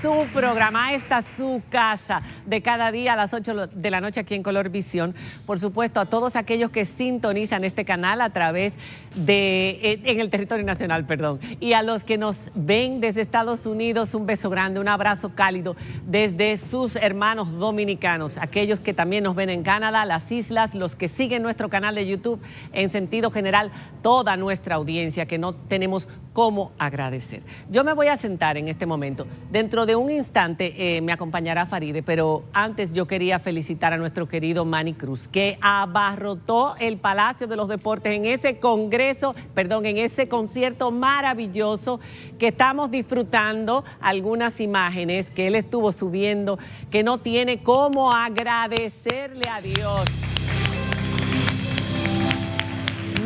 su programa, esta es su casa de cada día a las 8 de la noche aquí en Color Visión. Por supuesto, a todos aquellos que sintonizan este canal a través de, en el territorio nacional, perdón, y a los que nos ven desde Estados Unidos, un beso grande, un abrazo cálido desde sus hermanos dominicanos, aquellos que también nos ven en Canadá, las islas, los que siguen nuestro canal de YouTube, en sentido general, toda nuestra audiencia que no tenemos cómo agradecer. Yo me voy a sentar en este momento. Dentro de un instante me acompañará Faride, pero antes yo quería felicitar a nuestro querido Manny Cruz, que abarrotó el Palacio de los Deportes en ese congreso, perdón, en ese concierto maravilloso que estamos disfrutando, algunas imágenes que él estuvo subiendo, que no tiene cómo agradecerle a Dios.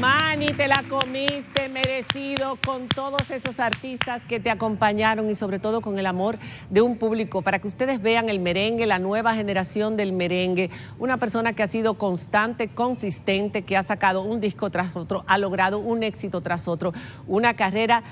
Manny, te la comiste, merecido, con todos esos artistas que te acompañaron y sobre todo con el amor de un público, para que ustedes vean el merengue, la nueva generación del merengue, una persona que ha sido constante, consistente, que ha sacado un disco tras otro, ha logrado un éxito tras otro, una carrera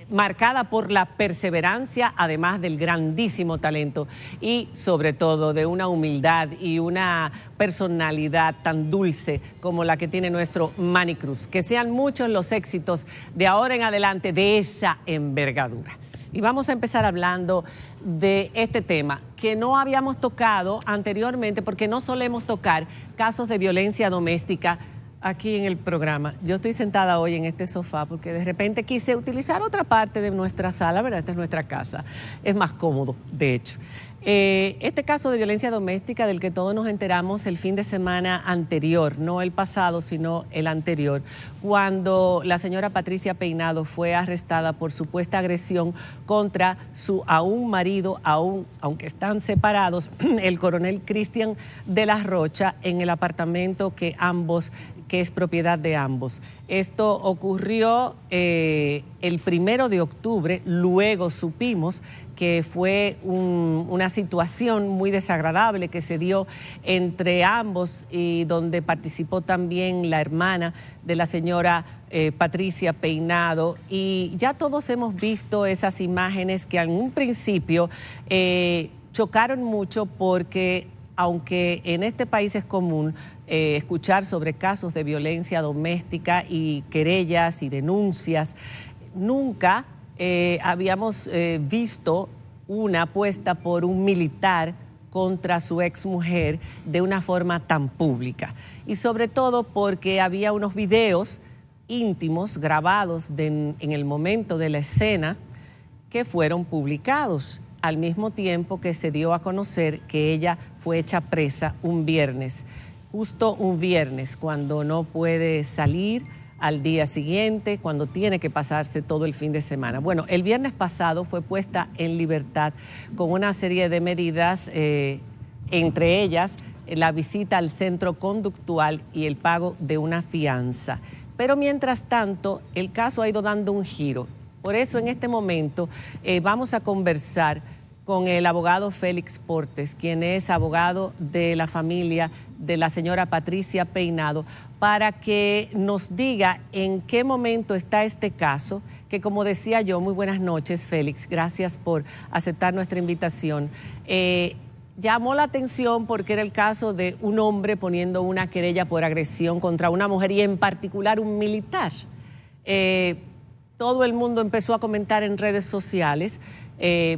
marcada por la perseverancia, además del grandísimo talento y sobre todo de una humildad y una personalidad tan dulce como la que tiene nuestro Manny Cruz. Que sean muchos los éxitos de ahora en adelante de esa envergadura. Y vamos a empezar hablando de este tema que no habíamos tocado anteriormente porque no solemos tocar casos de violencia doméstica aquí en el programa. Yo estoy sentada hoy en este sofá porque de repente quise utilizar otra parte de nuestra sala, ¿verdad? Esta es nuestra casa. Es más cómodo, de hecho. Este caso de violencia doméstica del que todos nos enteramos el fin de semana anterior, no el pasado, sino el anterior, cuando la señora Patricia Peinado fue arrestada por supuesta agresión contra su aún marido, aunque están separados, el coronel Cristian de la Rocha, en el apartamento que es propiedad de ambos. Esto ocurrió el 1 de octubre, luego supimos que fue una situación muy desagradable que se dio entre ambos y donde participó también la hermana de la señora Patricia Peinado. Y ya todos hemos visto esas imágenes que en un principio chocaron mucho porque, aunque en este país es común escuchar sobre casos de violencia doméstica y querellas y denuncias, nunca habíamos visto una apuesta por un militar contra su exmujer de una forma tan pública. Y sobre todo porque había unos videos íntimos grabados en el momento de la escena que fueron publicados, al mismo tiempo que se dio a conocer que ella fue hecha presa un viernes, justo un viernes, cuando no puede salir al día siguiente, cuando tiene que pasarse todo el fin de semana. Bueno, el viernes pasado fue puesta en libertad con una serie de medidas, entre ellas la visita al centro conductual y el pago de una fianza. Pero mientras tanto, el caso ha ido dando un giro. Por eso en este momento vamos a conversar con el abogado Félix Portes, quien es abogado de la familia de la señora Patricia Peinado, para que nos diga en qué momento está este caso, que como decía yo, muy buenas noches Félix, gracias por aceptar nuestra invitación. Llamó la atención porque era el caso de un hombre poniendo una querella por agresión contra una mujer y en particular un militar. Todo el mundo empezó a comentar en redes sociales.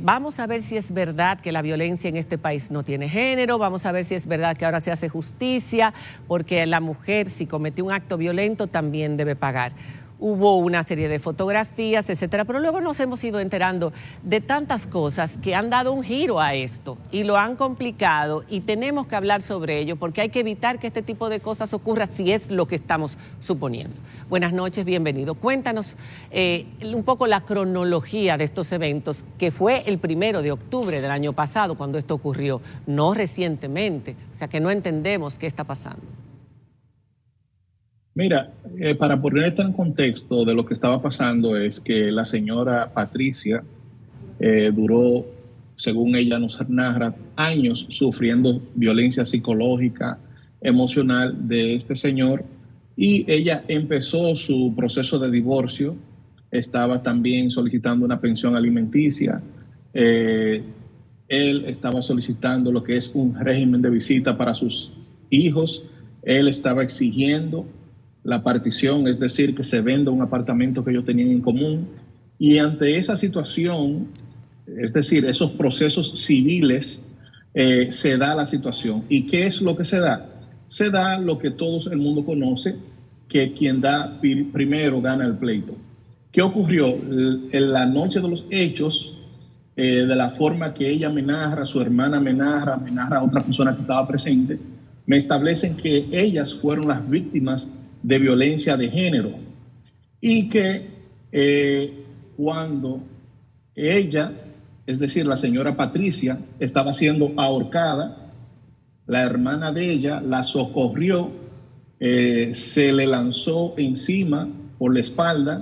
Vamos a ver si es verdad que la violencia en este país no tiene género, vamos a ver si es verdad que ahora se hace justicia, porque la mujer, si cometió un acto violento, también debe pagar. Hubo una serie de fotografías, etcétera, pero luego nos hemos ido enterando de tantas cosas que han dado un giro a esto y lo han complicado, y tenemos que hablar sobre ello porque hay que evitar que este tipo de cosas ocurra si es lo que estamos suponiendo. Buenas noches, bienvenido. Cuéntanos un poco la cronología de estos eventos, que fue el 1 de octubre del año pasado cuando esto ocurrió, no recientemente, o sea que no entendemos qué está pasando. Mira, para poner esto en contexto de lo que estaba pasando es que la señora Patricia duró, según ella nos narra, años sufriendo violencia psicológica, emocional de este señor, y ella empezó su proceso de divorcio, estaba también solicitando una pensión alimenticia, Eh, Él estaba solicitando lo que es un régimen de visita para sus hijos. Él estaba exigiendo la partición, es decir, que se venda un apartamento que ellos tenían en común. Y ante esa situación, es decir, esos procesos civiles, se da la situación. ¿Y qué es lo que se da? Se da lo que todo el mundo conoce, que quien da primero gana el pleito. ¿Qué ocurrió? En la noche de los hechos, de la forma que ella me narra, su hermana me narra a otra persona que estaba presente, me establecen que ellas fueron las víctimas de violencia de género y que cuando ella, es decir, la señora Patricia, estaba siendo ahorcada, la hermana de ella la socorrió, se le lanzó encima por la espalda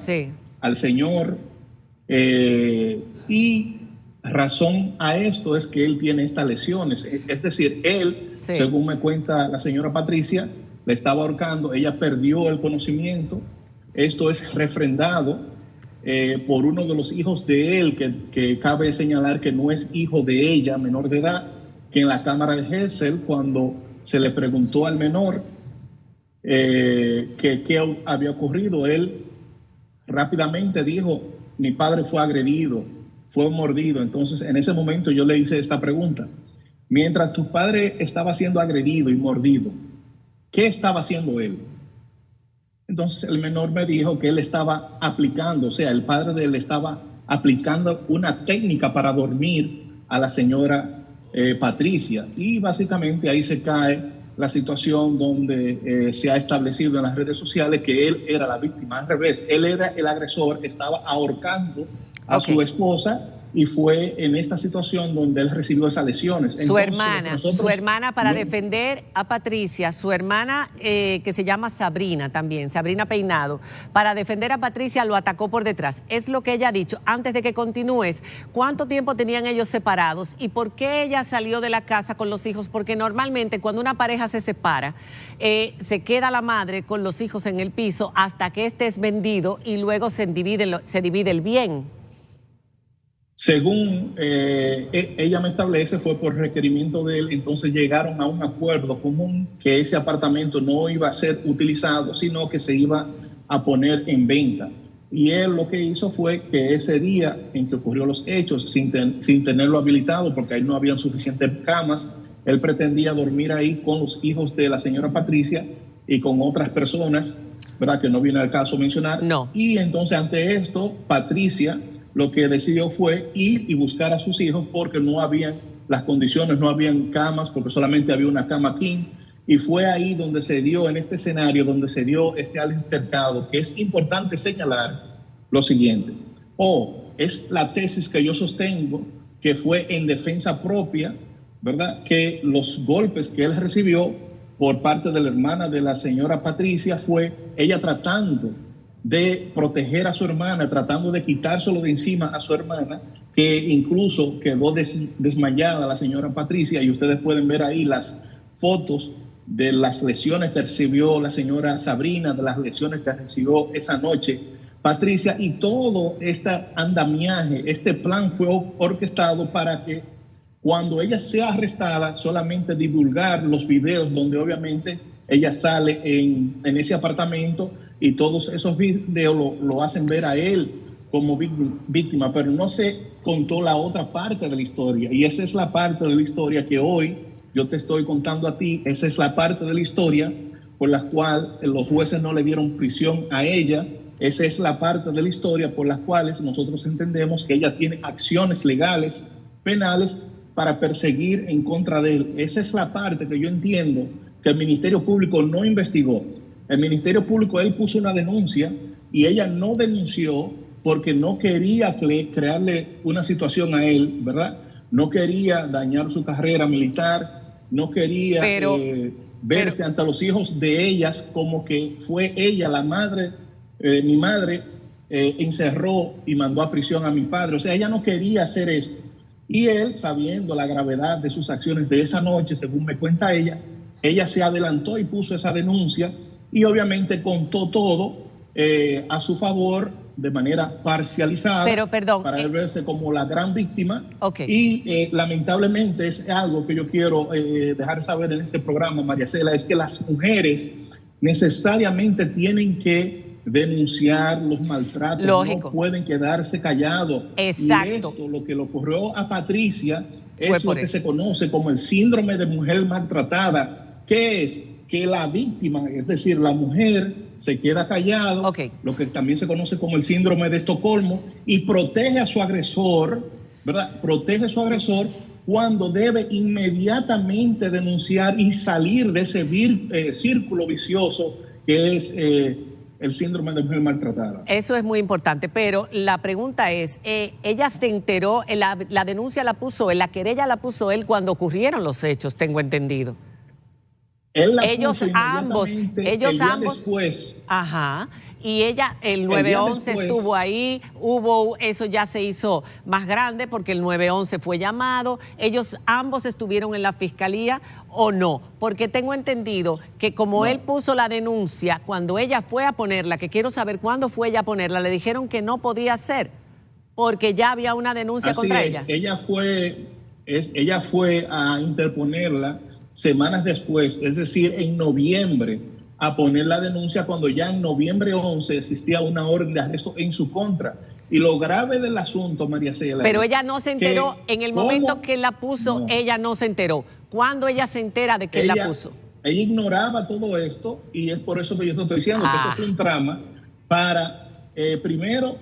al señor, y razón a esto es que él tiene estas lesiones. Es decir, él, según me cuenta la señora Patricia, le estaba ahorcando, ella perdió el conocimiento. Esto es refrendado por uno de los hijos de él, que cabe señalar que no es hijo de ella, menor de edad, que en la cámara de Gesell, cuando se le preguntó al menor qué había ocurrido, él rápidamente dijo: mi padre fue agredido, fue mordido. Entonces, en ese momento yo le hice esta pregunta: mientras tu padre estaba siendo agredido y mordido, ¿qué estaba haciendo él? Entonces el menor me dijo que él estaba aplicando, o sea, el padre de él estaba aplicando una técnica para dormir a la señora Patricia. Y básicamente ahí se cae la situación donde se ha establecido en las redes sociales que él era la víctima. Al revés, él era el agresor, estaba ahorcando a su esposa, y fue en esta situación donde él recibió esas lesiones. Su hermana para defender a Patricia, su hermana que se llama Sabrina también, Sabrina Peinado, para defender a Patricia lo atacó por detrás. Es lo que ella ha dicho. Antes de que continúes, ¿cuánto tiempo tenían ellos separados y por qué ella salió de la casa con los hijos? Porque normalmente cuando una pareja se separa, se queda la madre con los hijos en el piso hasta que este es vendido y luego se divide el bien. Según ella me establece, fue por requerimiento de él. Entonces llegaron a un acuerdo común que ese apartamento no iba a ser utilizado, sino que se iba a poner en venta. Y él lo que hizo fue que ese día en que ocurrió los hechos, sin tenerlo habilitado, porque ahí no habían suficientes camas, él pretendía dormir ahí con los hijos de la señora Patricia y con otras personas, ¿verdad?, que no viene al caso mencionar. No. Y entonces ante esto, Patricia lo que decidió fue ir y buscar a sus hijos, porque no habían las condiciones, no habían camas, porque solamente había una cama king. Y fue ahí donde se dio, en este escenario, donde se dio este altercado, que es importante señalar lo siguiente. Es la tesis que yo sostengo, que fue en defensa propia, ¿verdad?, que los golpes que él recibió por parte de la hermana de la señora Patricia fue ella tratando de proteger a su hermana, tratando de quitárselo de encima a su hermana, que incluso quedó desmayada la señora Patricia, y ustedes pueden ver ahí las fotos de las lesiones que recibió la señora Sabrina, de las lesiones que recibió esa noche Patricia, y todo este andamiaje, este plan fue orquestado para que cuando ella sea arrestada, solamente divulgar los videos donde obviamente ella sale en ese apartamento, y todos esos videos lo hacen ver a él como víctima, pero no se contó la otra parte de la historia, y esa es la parte de la historia que hoy yo te estoy contando a ti. Esa es la parte de la historia por la cual los jueces no le dieron prisión a ella. Esa es la parte de la historia por las cuales nosotros entendemos que ella tiene acciones legales, penales, para perseguir en contra de él. Esa es la parte que yo entiendo que el Ministerio Público no investigó. El Ministerio Público, él puso una denuncia y ella no denunció porque no quería crearle una situación a él, ¿verdad? No quería dañar su carrera militar, no quería verse ante los hijos de ellas como que fue ella la madre, mi madre encerró y mandó a prisión a mi padre. O sea, ella no quería hacer esto. Y él, sabiendo la gravedad de sus acciones de esa noche, según me cuenta ella se adelantó y puso esa denuncia, y obviamente contó todo a su favor, de manera parcializada, pero perdón, para él verse como la gran víctima. Okay. Y lamentablemente es algo que yo quiero dejar saber en este programa, María Cela, es que las mujeres necesariamente tienen que denunciar los maltratos. Lógico. No pueden quedarse callados. Exacto. Y esto, lo que le ocurrió a Patricia, es lo que se conoce como el síndrome de mujer maltratada, que es que la víctima, es decir, la mujer, se queda callado, lo que también se conoce como el síndrome de Estocolmo, y protege a su agresor, ¿verdad? Protege a su agresor cuando debe inmediatamente denunciar y salir de ese círculo vicioso que es el síndrome de mujer maltratada. Eso es muy importante, pero la pregunta es, ella se enteró, la denuncia la puso él, la querella la puso él cuando ocurrieron los hechos, tengo entendido. Ellos ambos. Después. Ajá. Y ella, el 911 estuvo ahí, eso ya se hizo más grande porque el 911 fue llamado. Ellos ambos estuvieron en la fiscalía, ¿o no? Porque tengo entendido que como él puso la denuncia, cuando ella fue a ponerla, que quiero saber cuándo fue ella a ponerla, le dijeron que no podía ser porque ya había una denuncia contra ella. Ella fue a interponerla semanas después, es decir, en noviembre, a poner la denuncia cuando ya en noviembre 11 existía una orden de arresto en su contra. Y lo grave del asunto, María Cela... Pero ella no se enteró, en el momento que la puso, ella no se enteró. ¿Cuándo ella se entera de que él la puso? Ella ignoraba todo esto, y es por eso que yo te estoy diciendo que esto fue un trama para, primero,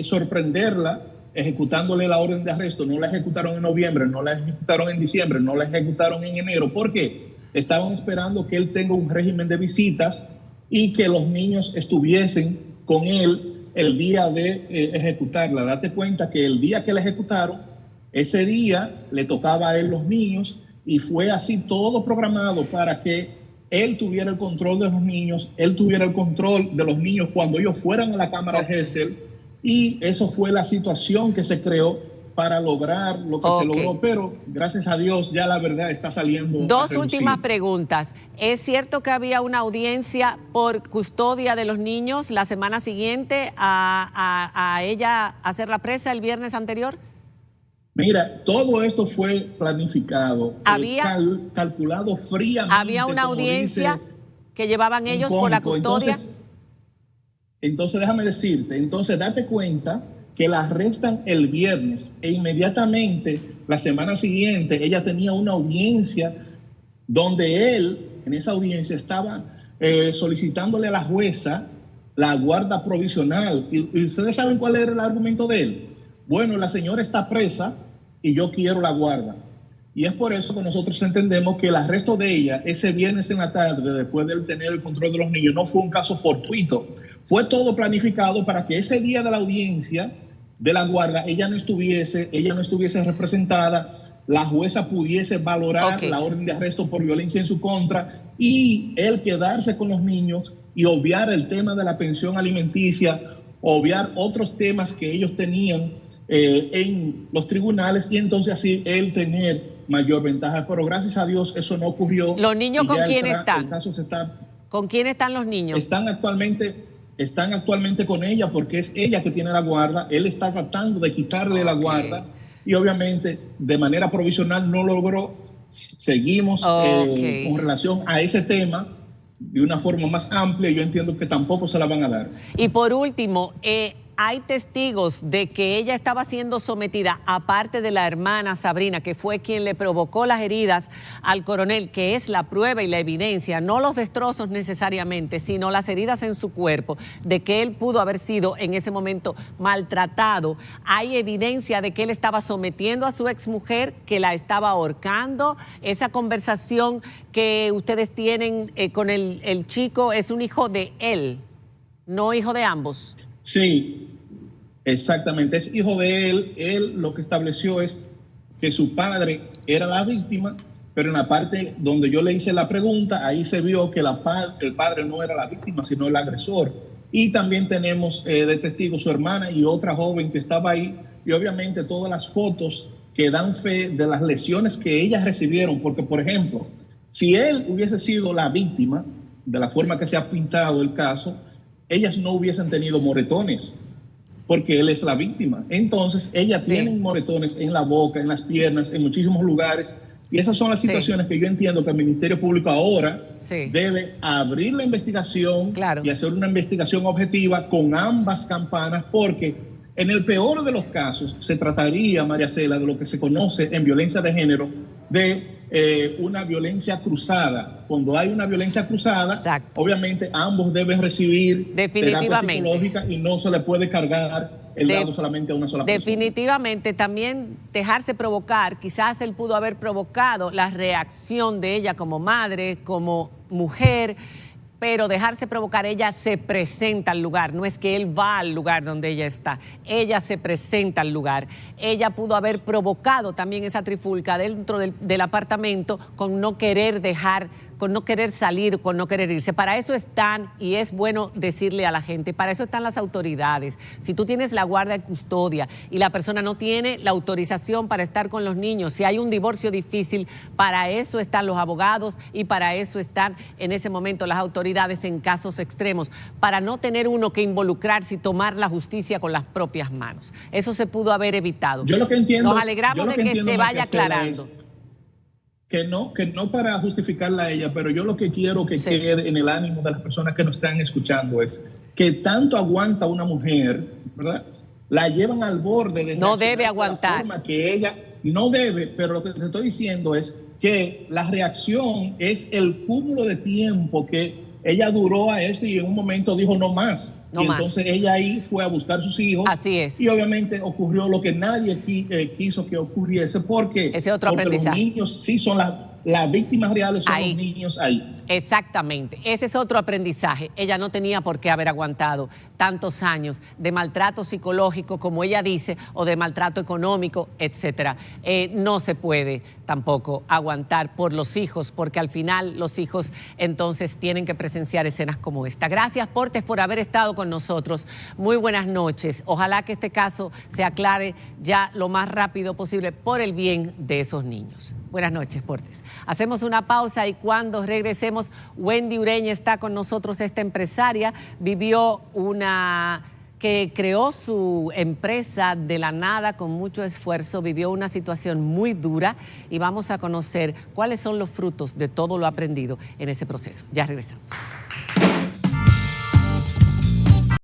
sorprenderla, ejecutándole la orden de arresto. No la ejecutaron en noviembre, no la ejecutaron en diciembre, no la ejecutaron en enero. ¿Por qué? Estaban esperando que él tenga un régimen de visitas y que los niños estuviesen con él el día de ejecutarla. Date cuenta que el día que la ejecutaron, ese día le tocaba a él los niños, y fue así todo programado para que él tuviera el control de los niños, él tuviera el control de los niños cuando ellos fueran a la cámara de Gesell. Y eso fue la situación que se creó para lograr lo que se logró, pero gracias a Dios ya la verdad está saliendo. Dos últimas preguntas. ¿Es cierto que había una audiencia por custodia de los niños la semana siguiente a ella hacer la presa el viernes anterior? Mira, todo esto fue planificado, calculado fríamente. ¿Había una audiencia que llevaban ellos por la custodia? Entonces déjame decirte, date cuenta que la arrestan el viernes e inmediatamente la semana siguiente ella tenía una audiencia donde él, en esa audiencia, estaba solicitándole a la jueza la guarda provisional. ¿Y ustedes saben cuál era el argumento de él? Bueno, la señora está presa y yo quiero la guarda. Y es por eso que nosotros entendemos que el arresto de ella ese viernes en la tarde, después de él tener el control de los niños, no fue un caso fortuito. Fue todo planificado para que ese día de la audiencia de la guarda ella no estuviese representada, la jueza pudiese valorar la orden de arresto por violencia en su contra y él quedarse con los niños y obviar el tema de la pensión alimenticia, obviar otros temas que ellos tenían en los tribunales, y entonces así él tener mayor ventaja. Pero gracias a Dios eso no ocurrió. ¿Los niños con quién están? El caso ¿Con quién están los niños? Están actualmente con ella porque es ella que tiene la guarda. Él está tratando de quitarle la guarda y obviamente de manera provisional no logró. Seguimos con relación a ese tema de una forma más amplia. Yo entiendo que tampoco se la van a dar. Y por último, hay testigos de que ella estaba siendo sometida, aparte de la hermana Sabrina, que fue quien le provocó las heridas al coronel, que es la prueba y la evidencia, no los destrozos necesariamente, sino las heridas en su cuerpo, de que él pudo haber sido en ese momento maltratado. Hay evidencia de que él estaba sometiendo a su exmujer, que la estaba ahorcando. Esa conversación que ustedes tienen con el chico es un hijo de él, no hijo de ambos. Sí, exactamente, es hijo de él. Él lo que estableció es que su padre era la víctima, pero en la parte donde yo le hice la pregunta, ahí se vio que el padre no era la víctima, sino el agresor. Y también tenemos de testigo su hermana y otra joven que estaba ahí, y obviamente todas las fotos que dan fe de las lesiones que ellas recibieron, porque por ejemplo, si él hubiese sido la víctima, de la forma que se ha pintado el caso, ellas no hubiesen tenido moretones. porque él es la víctima. Entonces, ella tiene moretones en la boca, en las piernas, en muchísimos lugares. Y esas son las situaciones que yo entiendo que el Ministerio Público ahora debe abrir la investigación y hacer una investigación objetiva con ambas campanas, porque en el peor de los casos se trataría, María Cela, de lo que se conoce en violencia de género, de una violencia cruzada. Cuando hay una violencia cruzada, obviamente ambos deben recibir terapia psicológica y no se le puede cargar el dado solamente a una sola persona. Definitivamente, también dejarse provocar. Quizás él pudo haber provocado la reacción de ella como madre, como mujer, pero dejarse provocar. Ella se presenta al lugar, no es que él va al lugar donde ella está, ella se presenta al lugar. Ella pudo haber provocado también esa trifulca dentro del apartamento con no querer dejar, con no querer salir, con no querer irse. Para eso están, y es bueno decirle a la gente, para eso están las autoridades. Si tú tienes la guardia y custodia y la persona no tiene la autorización para estar con los niños, si hay un divorcio difícil, para eso están los abogados y para eso están en ese momento las autoridades en casos extremos, para no tener uno que involucrarse y tomar la justicia con las propias manos. Eso se pudo haber evitado. Yo lo que entiendo, nos alegramos de que se vaya aclarando. Que no para justificarla a ella, pero yo lo que quiero que quede en el ánimo de las personas que nos están escuchando es que tanto aguanta una mujer, ¿verdad? La llevan al borde de no debe aguantar. Forma que ella no debe, pero lo que te estoy diciendo es que la reacción es el cúmulo de tiempo que ella duró a esto y en un momento dijo no más. Entonces ella ahí fue a buscar a sus hijos. Así es. Y obviamente ocurrió lo que nadie quiso que ocurriese, porque los niños sí son las víctimas reales, son los niños ahí. Exactamente, ese es otro aprendizaje. Ella no tenía por qué haber aguantado tantos años de maltrato psicológico, como ella dice, o de maltrato económico, etcétera. No se puede tampoco aguantar por los hijos, porque al final los hijos entonces tienen que presenciar escenas como esta. Gracias, Portes, por haber estado con nosotros. Muy buenas noches. Ojalá que este caso se aclare ya lo más rápido posible por el bien de esos niños. Buenas noches, Portes. Hacemos una pausa y cuando regresemos, Wendy Ureña está con nosotros, esta empresaria, que creó su empresa de la nada con mucho esfuerzo, vivió una situación muy dura y vamos a conocer cuáles son los frutos de todo lo aprendido en ese proceso. Ya regresamos.